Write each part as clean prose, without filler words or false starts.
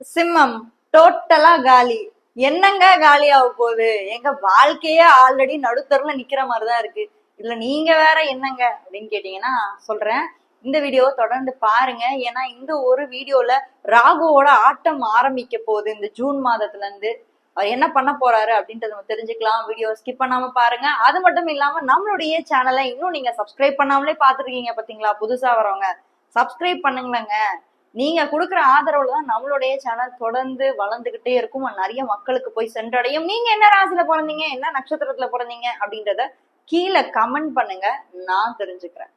சிம்மம் டோட்டலா காலி. என்னங்க காலி ஆக போகுது? எங்க வாழ்க்கையே ஆல்ரெடி நடுத்தருல நிக்கிற மாதிரிதான் இருக்கு. இதுல நீங்க வேற என்னங்க அப்படின்னு கேட்டீங்கன்னா சொல்றேன். இந்த வீடியோவை தொடர்ந்து பாருங்க. ஏன்னா இந்த ஒரு வீடியோல ராகுவோட ஆட்டம் ஆரம்பிக்க போகுது இந்த ஜூன் மாதத்துல இருந்து. அவர் என்ன பண்ண போறாரு அப்படின்றத நம்ம தெரிஞ்சுக்கலாம். வீடியோ ஸ்கிப் பண்ணாம பாருங்க. அது மட்டும் இல்லாம நம்மளுடைய சேனலை இன்னும் நீங்க சப்ஸ்கிரைப் பண்ணாமலே பாத்துருக்கீங்க பாத்தீங்களா? புதுசா வரவங்க சப்ஸ்கிரைப் பண்ணுங்களேங்க. நீங்க கொடுக்குற ஆதரவுல தான் நம்மளுடைய சேனல் தொடர்ந்து வளர்ந்துகிட்டே இருக்கும், நிறைய மக்களுக்கு போய் சென்றடையும். நீங்க என்ன ராசியில பிறந்தீங்க, என்ன நட்சத்திரத்துல பிறந்தீங்க அப்படின்றத கீழே கமெண்ட் பண்ணுங்க, நான் தெரிஞ்சுக்கிறேன்.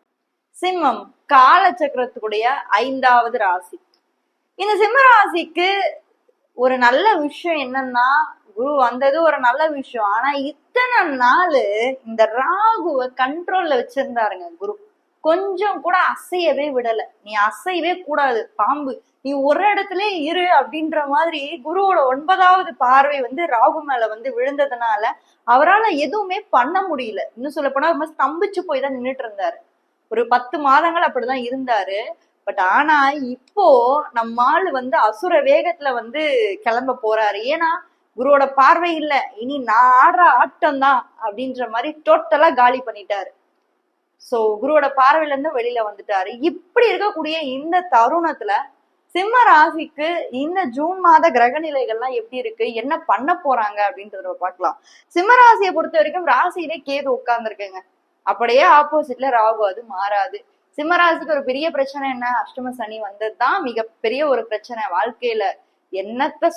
சிம்மம் காலச்சக்கரத்துக்குடைய 5வது ராசி. இந்த சிம்ம ராசிக்கு ஒரு நல்ல விஷயம் என்னன்னா, குரு வந்தது ஒரு நல்ல விஷயம். ஆனா இத்தனை நாள் இந்த ராகுவை கண்ட்ரோல்ல வச்சிருந்தாருங்க குரு. கொஞ்சம் கூட அசையவே விடல. நீ அசையவே கூடாது பாம்பு, நீ ஒரு இடத்துல இரு அப்படின்ற மாதிரி குருவோட 9வது பார்வை ராகு மேல விழுந்ததுனால அவரால் எதுவுமே பண்ண முடியல. இன்னும் சொல்ல போனா ரொம்ப ஸ்தம்பிச்சு போய் தான் நின்றுட்டு இருந்தாரு. ஒரு 10 மாதங்கள் அப்படிதான் இருந்தாரு. பட் ஆனா இப்போ நம்மால் அசுர வேகத்துல கிளம்ப போறாரு. ஏன்னா குருவோட பார்வை இல்ல, இனி நான் ஆடுற ஆட்டம் தான் அப்படின்ற மாதிரி டோட்டலா காலி பண்ணிட்டாரு. சோ குருவோட பார்வையில இருந்து வெளியில வந்துட்டாரு. இப்படி இருக்கக்கூடிய இந்த தருணத்துல சிம்ம ராசிக்கு இந்த ஜூன் மாத கிரக நிலைகள்லாம் எப்படி இருக்கு, என்ன பண்ண போறாங்க அப்படின்றத பார்க்கலாம். சிம்ம ராசியை பொறுத்த வரைக்கும் ராசியிலே கேது உட்கார்ந்துருக்குங்க. அப்படியே ஆப்போசிட்ல ராகு, அது மாறாது. சிம்ம ராசிக்கு ஒரு பெரிய பிரச்சனை என்ன, அஷ்டம சனி வந்ததுதான் மிகப்பெரிய ஒரு பிரச்சனை வாழ்க்கையில. என்னத்த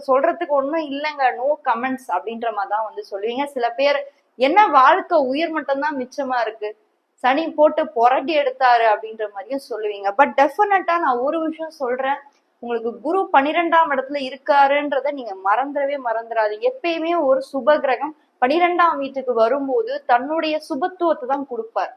சொல்றதுக்கு ஒண்ணும் இல்லைங்க, நோ கமெண்ட்ஸ் அப்படின்ற மாதிரிதான் சொல்லுவீங்க. சில பேர் என்ன வாழ்க்கை உயிர் மட்டும்தான் மிச்சமா இருக்கு, சனி போட்டு புரட்டி எடுத்தாரு அப்படின்ற மாதிரியும் சொல்லுவீங்க. பட் டெஃபினட்டா நான் ஒரு விஷயம் சொல்றேன், உங்களுக்கு குரு 12ஆம் இடத்துல இருக்காருன்றத நீங்க மறந்துடாதீங்க. எப்பயுமே ஒரு சுப கிரகம் 12ஆம் வீட்டுக்கு வரும்போது தன்னுடைய சுபத்துவத்தை தான் கொடுப்பார்.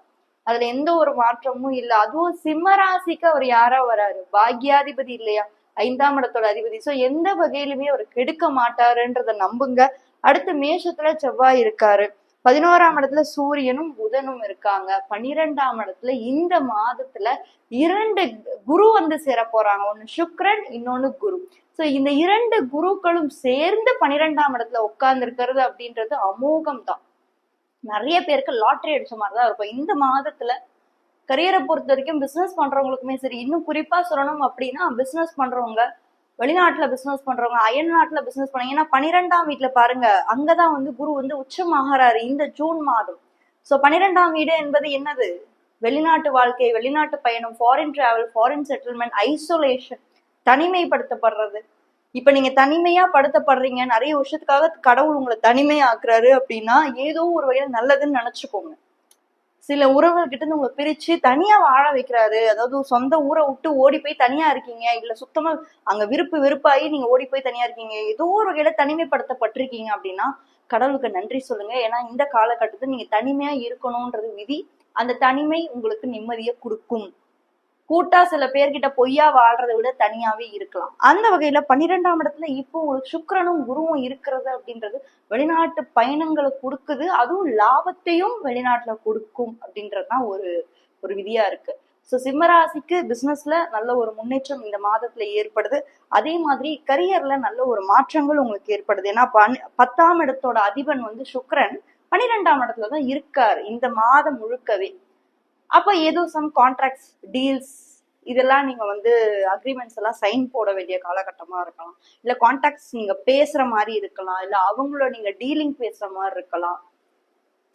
அதுல எந்த ஒரு மாற்றமும் இல்லை. அதுவும் சிம்ம ராசிக்கு அவர் யாரா வராரு, பாக்யாதிபதி இல்லையா, 5ஆம் இடத்தோட அதிபதி. சோ எந்த வகையிலுமே அவர் கெடுக்க மாட்டாருன்றத நம்புங்க. அடுத்து மேஷத்துல செவ்வாய் இருக்காரு, 11ஆம் இடத்துல சூரியனும் புதனும் இருக்காங்க, 12ஆம் இடத்துல இந்த மாதத்துல 2 குரு சேர போறாங்க. ஒண்ணு சுக்கிரன், இன்னொன்னு குரு. சோ இந்த 2 குருக்களும் சேர்ந்து 12ஆம் இடத்துல உட்கார்ந்து இருக்கிறது அப்படின்றது அமோகம் தான். நிறைய பேருக்கு லாட்டரி அடிச்ச மாதிரிதான் இருக்கும் இந்த மாதத்துல. கரியரை பொறுத்த வரைக்கும் பிசினஸ் பண்றவங்களுக்குமே சரி, இன்னும் குறிப்பா சொல்லணும் அப்படின்னா பிசினஸ் பண்றவங்க, வெளிநாட்டுல பிசினஸ் பண்றவங்க, அயல் நாட்டுல பிசினஸ் பண்ணாங்க. ஏன்னா 12ஆம் வீட்டுல பாருங்க, அங்கதான் குரு உச்சமாகறாரு இந்த ஜூன் மாதம். சோ 12ஆம் வீடு என்பது என்னது, வெளிநாட்டு வாழ்க்கை, வெளிநாட்டு பயணம், foreign travel, foreign settlement, isolation, தனிமைப்படுத்தப்படுறது. இப்ப நீங்க தனிமையா படுத்தப்படுறீங்க, நிறைய விஷயத்துக்காக கடவுள் உங்களை தனிமையாக்குறாரு அப்படின்னா ஏதோ ஒரு வகையில நல்லதுன்னு நினைச்சுக்கோங்க. சில உறவுகள் கிட்ட இருந்து உங்களை பிரிச்சு தனியா வாழ வைக்கிறாரு. அதாவது சொந்த ஊரை விட்டு ஓடி போய் தனியா இருக்கீங்க, இல்ல சுத்தமா அங்க வெறுப்பாகி நீங்க ஓடி போய் தனியா இருக்கீங்க, ஏதோ ஒரு வகையில தனிமைப்படுத்தப்பட்டிருக்கீங்க அப்படின்னா கடவுளுக்கு நன்றி சொல்லுங்க. ஏன்னா இந்த காலகட்டத்தில் நீங்க தனிமையா இருக்கணும்ன்றது விதி. அந்த தனிமை உங்களுக்கு நிம்மதியை கொடுக்கும். கூட்டா சில பேர்கிட்ட பொய்யா வாழ்றதை விட தனியாவே இருக்கலாம். அந்த வகையில 12ஆம் இடத்துல இப்போ உங்களுக்கு சுக்கிரனும் குருவும் இருக்கிறது அப்படின்றது வெளிநாட்டு பயணங்களை கொடுக்குது. அதுவும் லாபத்தையும் வெளிநாட்டுல கொடுக்கும் அப்படின்றதுதான் ஒரு விதியா இருக்கு. ஸோ சிம்மராசிக்கு பிசினஸ்ல நல்ல ஒரு முன்னேற்றம் இந்த மாதத்துல ஏற்படுது. அதே மாதிரி கரியர்ல நல்ல ஒரு மாற்றங்கள் உங்களுக்கு ஏற்படுது. ஏன்னா 10ஆம் இடத்தோட அதிபன் சுக்கிரன் 12ஆம் இடத்துலதான் இருக்காரு இந்த மாதம் முழுக்கவே. அப்ப ஏதோ சம் கான்ட்ராக்ட்ஸ், டீல்ஸ், இதெல்லாம் நீங்க அக்ரிமெண்ட்ஸ் எல்லாம் சைன் போட வேண்டிய காலகட்டமா இருக்கலாம். இல்ல கான்ட்ராக்ட்ஸ் நீங்க பேசுற மாதிரி இருக்கலாம், இல்ல அவங்களோட நீங்க டீலிங் பேசுற மாதிரி இருக்கலாம்.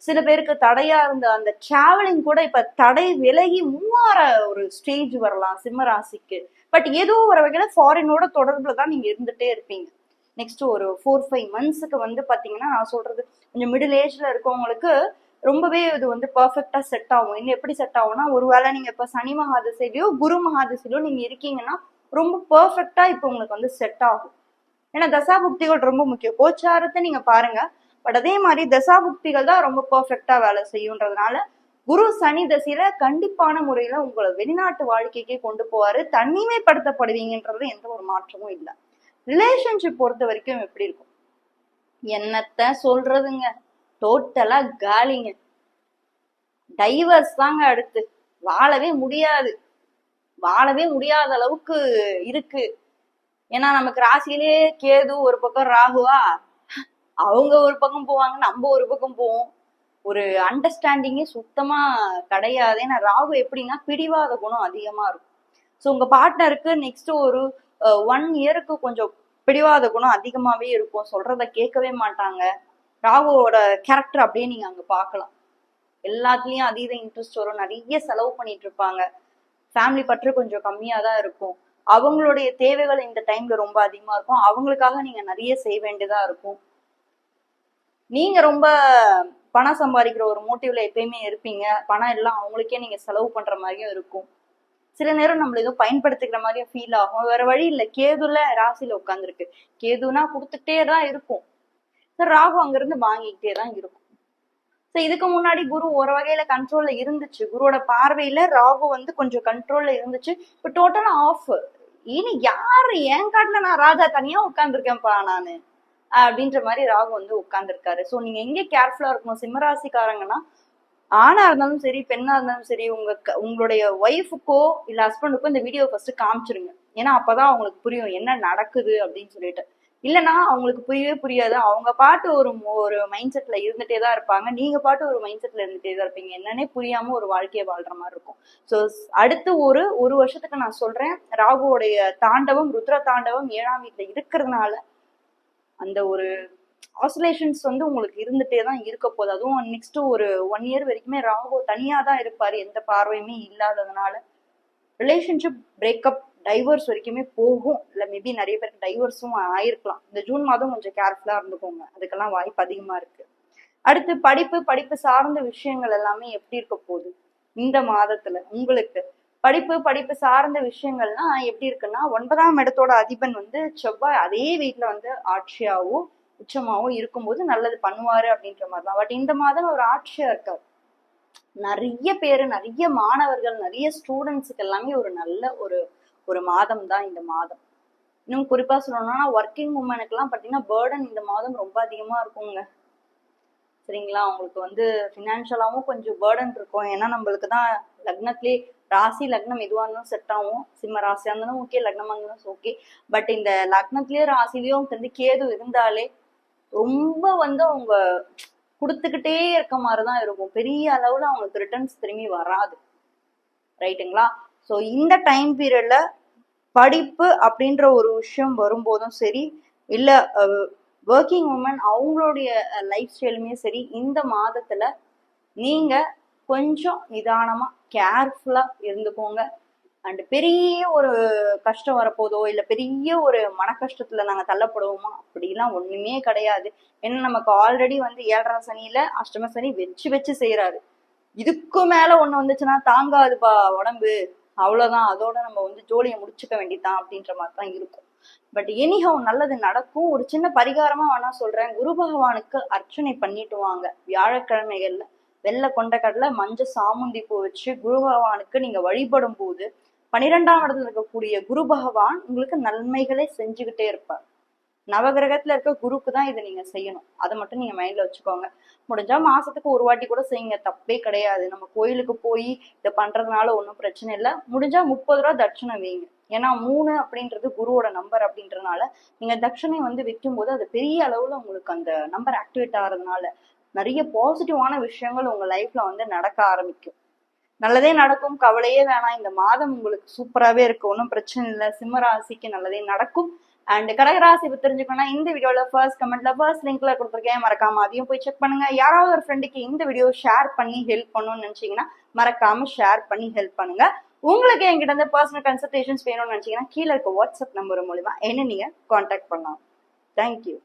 சில பேருக்கு தடையா இருந்த அந்த டிராவலிங் கூட இப்ப தடை விலகி மூவார ஒரு ஸ்டேஜ் வரலாம் சிம்ம ராசிக்கு. பட் ஏதோ ஒரு வகையில ஃபாரினோட தொடர்புல தான் நீங்க இருந்துட்டே இருப்பீங்க. நெக்ஸ்ட் ஒரு 4-5 மந்த்ஸுக்கு பாத்தீங்கன்னா, நான் சொல்றது கொஞ்சம் மிடில் ஏஜ்ல இருக்கவங்களுக்கு ரொம்பவே இது பர்ஃபெக்டா செட் ஆகும். இன்னும் எப்படி செட் ஆகும்னா, ஒருவேளை நீங்க இப்ப சனி மகாதிசையிலயோ குரு மகாதிசையிலயோ நீங்க இருக்கீங்கன்னா ரொம்ப பர்ஃபெக்டா இப்ப உங்களுக்கு செட் ஆகும். ஏன்னா தசாபுக்திகள் ரொம்ப முக்கியம். கோச்சாரத்தை நீங்க பாருங்க, பட் அதே மாதிரி தசாபுக்திகள் தான் ரொம்ப பர்ஃபெக்டா வேலை செய்யும்ன்றதுனால குரு சனி தசையில கண்டிப்பான முறையில உங்களை வெளிநாட்டு வாழ்க்கைக்கே கொண்டு போவாரு. தனிமைப்படுத்தப்படுவீங்கன்றது எந்த ஒரு மாற்றமும் இல்லை. ரிலேஷன்ஷிப் பொறுத்த வரைக்கும் எப்படி இருக்கும், என்னத்த சொல்றதுங்க, டோட்டலா காலிங்க. டைவர்ஸ் தாங்க அடுத்து. வாழவே முடியாத அளவுக்கு இருக்கு. ஏன்னா நமக்கு ராசியிலேயே கேது ஒரு பக்கம் ராகுவா, அவங்க ஒரு பக்கம் போவாங்க, நம்ம ஒரு பக்கம் போவோம். ஒரு அண்டர்ஸ்டாண்டிங்கே சுத்தமா கிடையாது. ஏன்னா ராகு எப்படின்னா பிடிவாத குணம் அதிகமா இருக்கும். ஸோ உங்க பார்ட்னருக்கு நெக்ஸ்ட் ஒரு 1 இயருக்கு கொஞ்சம் பிடிவாத குணம் அதிகமாவே இருக்கும். சொல்றத கேட்கவே மாட்டாங்க. ராகுவோட கேரக்டர் அப்படியே நீங்க அங்க பார்க்கலாம். எல்லாத்துலயும் அதீத இன்ட்ரெஸ்ட் வரும், நிறைய செலவு பண்ணிட்டு இருப்பாங்க. ஃபேமிலி பற்று கொஞ்சம் கம்மியா தான் இருக்கும். அவங்களுடைய தேவைகள் இந்த டைம்ல ரொம்ப அதிகமா இருக்கும். அவங்களுக்காக நீங்க நிறைய செய்ய வேண்டியதா இருக்கும். நீங்க ரொம்ப பணம் சம்பாதிக்கிற ஒரு மோட்டிவ்ல எப்பயுமே இருப்பீங்க. பணம் எல்லாம் அவங்களுக்கே நீங்க செலவு பண்ற மாதிரியும் இருக்கும். சில நேரம் நம்மள எதுவும் பயன்படுத்திக்கிற மாதிரியும் ஃபீல் ஆகும். வேற வழி இல்லை, கேதுல ராசியில உட்காந்துருக்கு. கேதுனா கொடுத்துட்டே தான் இருக்கும், ராகு அங்கிருந்து வாங்கிக்கிட்டே தான் இருக்கும். ஸோ இதுக்கு முன்னாடி குரு ஒரு வகையில கண்ட்ரோல்ல இருந்துச்சு. குருவோட பார்வையில ராகு வந்து கொஞ்சம் கண்ட்ரோல்ல இருந்துச்சு. இப்போ டோட்டலா ஆஃப். இனி யாரு என் காட்டுல நான் ராஜா தனியா உட்காந்துருக்கேன்ப்பா நானு அப்படின்ற மாதிரி ராகு வந்து உட்கார்ந்துருக்காரு. ஸோ நீங்க எங்க கேர்ஃபுல்லா இருக்கணும் சிம்மராசிக்காரங்கன்னா, ஆணா இருந்தாலும் சரி பெண்ணா இருந்தாலும் சரி, உங்களுடைய ஒய்ஃபுக்கோ இல்ல ஹஸ்பண்டுக்கோ இந்த வீடியோ ஃபர்ஸ்ட் காமிச்சிருங்க. ஏன்னா அப்பதான் அவங்களுக்கு புரியும் என்ன நடக்குது அப்படின்னு சொல்லிட்டு. இல்லைன்னா அவங்களுக்கு புரியவே புரியாது. அவங்க பாட்டு ஒரு ஒரு மைண்ட் செட்ல இருந்துட்டே தான் இருப்பாங்க, நீங்க பாட்டு ஒரு மைண்ட் செட்ல இருந்துட்டே தான் இருப்பீங்க. என்னன்னே புரியாம ஒரு வாழ்க்கையை வாழ்ற மாதிரி இருக்கும். ஸோ அடுத்து ஒரு வருஷத்துக்கு நான் சொல்றேன், ராகுவோடைய தாண்டவம் ருத்ர தாண்டவம் 7ஆம் வீட்டுல இருக்கிறதுனால அந்த ஒரு ஆசோலேஷன்ஸ் வந்து உங்களுக்கு இருந்துட்டே தான் இருக்க போகுது. அதுவும் நெக்ஸ்ட் ஒரு 1 இயர் வரைக்குமே ராகு தனியா தான் இருப்பாரு, எந்த பார்வையுமே இல்லாததுனால. ரிலேஷன்ஷிப் பிரேக்கப் டைவர்ஸ் வரைக்குமே போகும். இல்ல மேபி நிறைய பேருக்கு டைவர்ஸும் ஆயிருக்கலாம். இந்த ஜூன் மாதம் கொஞ்சம் கேர்ஃபுல்லா இருந்துக்கோங்க, அதுக்கெல்லாம் வாய்ப்பு அதிகமா இருக்கு. அடுத்து படிப்பு சார்ந்த விஷயங்கள் எல்லாமே எப்படி இருக்க போகுது இந்த மாதத்துல உங்களுக்கு? படிப்பு சார்ந்த விஷயங்கள்னா எப்படி இருக்குன்னா, 9ஆம் இடத்தோட அதிபன் வந்து செவ்வாய் அதே வீட்டுல வந்து ஆட்சியாவும் உச்சமாவும் இருக்கும்போது நல்லது பண்ணுவாரு அப்படின்ற மாதிரிதான். பட் இந்த மாதம் ஒரு ஆட்சியா இருக்காரு. நிறைய பேரு, நிறைய மாணவர்கள், நிறைய ஸ்டூடெண்ட்ஸுக்கு எல்லாமே ஒரு நல்ல ஒரு மாதம் தான் இந்த மாதம். இன்னும் குறிப்பா சொல்லணும்னா ஒர்க்கிங் உமனுக்கு எல்லாம் பாத்தீங்கன்னா பேர்டன் இந்த மாதம் ரொம்ப அதிகமா இருக்குங்க. சரிங்களா? அவங்களுக்கு வந்து பினான்சியலாவும் கொஞ்சம் பேர்டன் இருக்கும். ஏன்னா நம்மளுக்கு தான் லக்னத்திலே ராசி லக்னம் எதுவாக இருந்தாலும் செட் ஆகும். சிம்ம ராசியா இருந்தாலும் ஓகே, லக்னமா இருந்தாலும் ஓகே. பட் இந்த லக்னத்திலேயே ராசிலையும் வந்து கேது இருந்தாலே ரொம்ப வந்து அவங்க கொடுத்துக்கிட்டே இருக்க மாதிரிதான் இருக்கும். பெரிய அளவுல அவங்களுக்கு ரிட்டர்ன்ஸ் திரும்பி வராது. ரைட்டுங்களா? ஸோ இந்த டைம் பீரியட்ல படிப்பு அப்படின்ற ஒரு விஷயம் வரும்போதும் சரி, இல்ல ஒர்க்கிங் உமன் அவங்களுடைய லைஃப் ஸ்டைலுமே சரி, இந்த மாதத்துல நீங்க கொஞ்சம் நிதானமா கேர்ஃபுல்லா இருந்துக்கோங்க. அண்ட் பெரிய ஒரு கஷ்டம் வரப்போதோ இல்ல பெரிய ஒரு மன கஷ்டத்துல நாங்க தள்ளப்படுவோமா அப்படிலாம் ஒண்ணுமே கிடையாது. ஏன்னா நமக்கு ஆல்ரெடி வந்து 7.5 சனியில அஷ்டம சனி வச்சு செய்யறாரு. இதுக்கு மேல ஒண்ணு வந்துச்சுன்னா தாங்காதுப்பா உடம்பு, அவ்வளவுதான், அதோட நம்ம வந்து ஜோலியை முடிச்சுக்க வேண்டியதான் அப்படின்ற மாதிரி தான் இருக்கும். பட் எனிஹவ் நல்லது நடக்கும். ஒரு சின்ன பரிகாரமா வேணா சொல்றேன், குரு பகவானுக்கு அர்ச்சனை பண்ணிட்டு வாங்க. வியாழக்கிழமைகள்ல வெள்ளை கொண்டக்கடலை மஞ்சள் சாமுந்தி பூ வச்சு குரு பகவானுக்கு நீங்க வழிபடும் போது 12ஆம் இடத்துல இருக்கக்கூடிய குரு பகவான் உங்களுக்கு நன்மைகளை செஞ்சுக்கிட்டே இருப்பார். நவகிரகத்துல இருக்க குருக்கு தான் இதை நீங்க செய்யணும். அதை மட்டும் நீங்க மைண்ட்ல வச்சுக்கோங்க. முடிஞ்சா மாசத்துக்கு ஒரு வாட்டி கூட செய்யுங்க, தப்பே கிடையாது. நம்ம கோயிலுக்கு போய் இதை பண்றதுனால ஒன்றும் பிரச்சனை இல்லை. முடிஞ்சா 30 ரூபா தட்சணை வைங்க. ஏன்னா 3 அப்படின்றது குருவோட நம்பர் அப்படின்றதுனால நீங்க தட்சணை வந்து வைக்கும் போது அது பெரிய அளவுல உங்களுக்கு அந்த நம்பர் ஆக்டிவேட் ஆகிறதுனால நிறைய பாசிட்டிவான விஷயங்கள் உங்க லைஃப்ல வந்து நடக்க ஆரம்பிக்கும். நல்லதே நடக்கும், கவலையே வேணாம். இந்த மாதம் உங்களுக்கு சூப்பராகவே இருக்கு, ஒன்றும் பிரச்சனை இல்லை. சிம்ம ராசிக்கு நல்லதே நடக்கும். அண்ட் கடகராசி தெரிஞ்சுக்கணும்னா இந்த வீடியோல ஃபர்ஸ்ட் கமெண்ட்ல ஃபர்ஸ்ட் லிங்க்ல கொடுத்துருக்கேன், மறக்காம அதையும் போய் செக் பண்ணுங்க. யாராவது ஒரு ஃப்ரெண்டுக்கு இந்த வீடியோ ஷேர் பண்ணி ஹெல்ப் பண்ணணும்னு நினைச்சீங்கன்னா மறக்காம ஷேர் பண்ணி ஹெல்ப் பண்ணுங்க. உங்களுக்கு என்கிட்ட இருந்து பர்சனல் கன்சல்டேஷன்ஸ் வேணும்னு நினைச்சீங்கன்னா கீழே இருக்க வாட்ஸ்அப் நம்பர் மூலமா என்ன நீங்க கான்டாக்ட் பண்ணலாம். தேங்க்யூ.